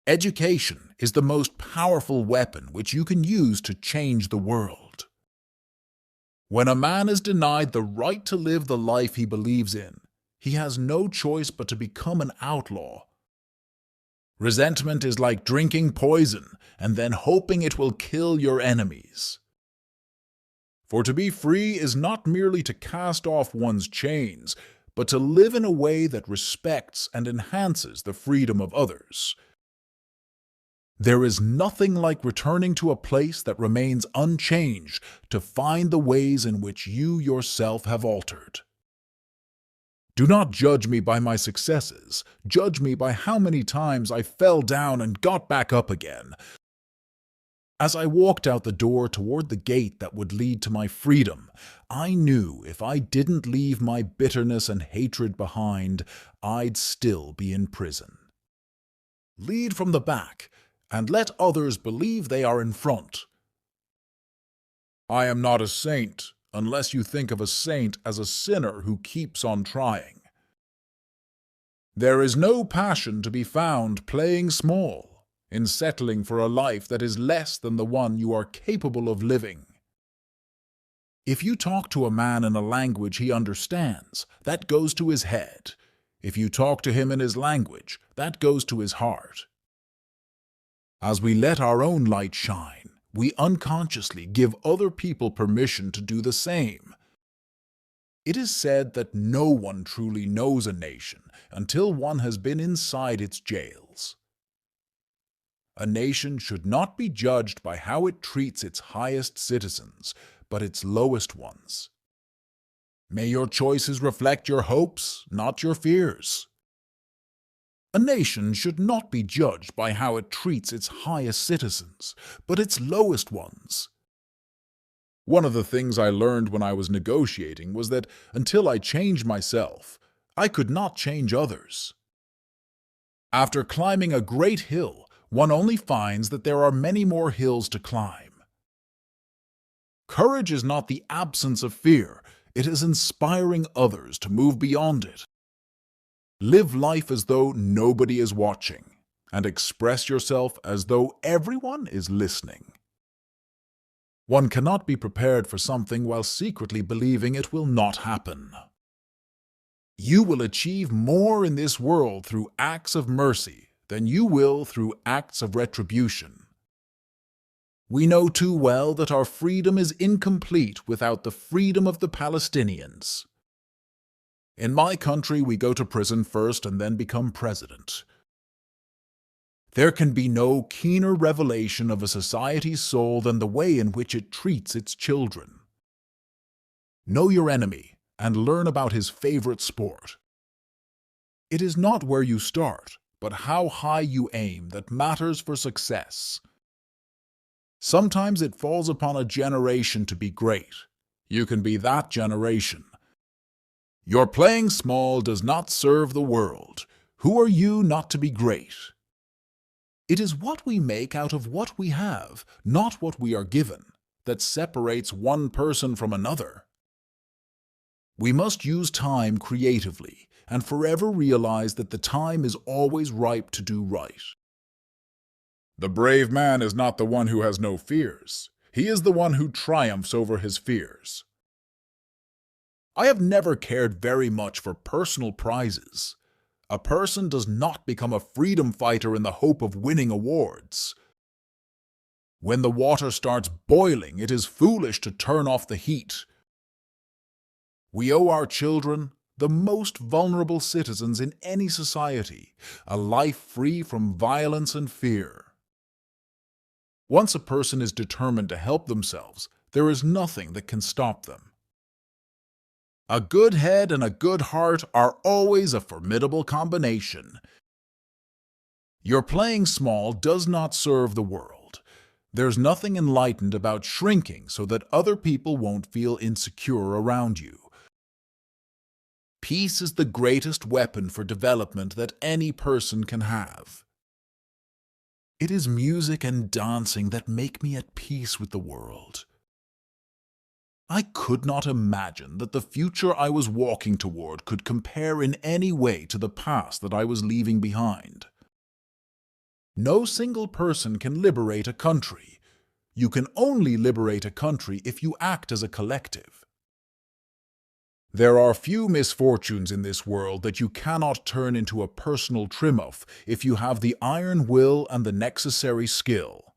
Education is the most powerful weapon which you can use to change the world. When a man is denied the right to live the life he believes in, he has no choice but to become an outlaw. Resentment is like drinking poison and then hoping it will kill your enemies. For to be free is not merely to cast off one's chains, but to live in a way that respects and enhances the freedom of others. There is nothing like returning to a place that remains unchanged to find the ways in which you yourself have altered. Do not judge me by my successes. Judge me by how many times I fell down and got back up again. As I walked out the door toward the gate that would lead to my freedom, I knew if I didn't leave my bitterness and hatred behind, I'd still be in prison. Lead from the back, and let others believe they are in front. I am not a saint, unless you think of a saint as a sinner who keeps on trying. There is no passion to be found playing small, in settling for a life that is less than the one you are capable of living. If you talk to a man in a language he understands, that goes to his head. If you talk to him in his language, that goes to his heart. As we let our own light shine, we unconsciously give other people permission to do the same. It is said that no one truly knows a nation until one has been inside its jails. A nation should not be judged by how it treats its highest citizens, but its lowest ones. May your choices reflect your hopes, not your fears. A nation should not be judged by how it treats its highest citizens, but its lowest ones. One of the things I learned when I was negotiating was that until I changed myself, I could not change others. After climbing a great hill, one only finds that there are many more hills to climb. Courage is not the absence of fear, it is inspiring others to move beyond it. Live life as though nobody is watching, and express yourself as though everyone is listening. One cannot be prepared for something while secretly believing it will not happen. You will achieve more in this world through acts of mercy than you will through acts of retribution. We know too well that our freedom is incomplete without the freedom of the Palestinians. In my country, we go to prison first and then become president. There can be no keener revelation of a society's soul than the way in which it treats its children. Know your enemy and learn about his favorite sport. It is not where you start, but how high you aim that matters for success. Sometimes it falls upon a generation to be great. You can be that generation. Your playing small does not serve the world. Who are you not to be great? It is what we make out of what we have, not what we are given, that separates one person from another. We must use time creatively and forever realize that the time is always ripe to do right. The brave man is not the one who has no fears. He is the one who triumphs over his fears. I have never cared very much for personal prizes. A person does not become a freedom fighter in the hope of winning awards. When the water starts boiling, it is foolish to turn off the heat. We owe our children, the most vulnerable citizens in any society, a life free from violence and fear. Once a person is determined to help themselves, there is nothing that can stop them. A good head and a good heart are always a formidable combination. Your playing small does not serve the world. There's nothing enlightened about shrinking so that other people won't feel insecure around you. Peace is the greatest weapon for development that any person can have. It is music and dancing that make me at peace with the world. I could not imagine that the future I was walking toward could compare in any way to the past that I was leaving behind. No single person can liberate a country. You can only liberate a country if you act as a collective. There are few misfortunes in this world that you cannot turn into a personal triumph if you have the iron will and the necessary skill.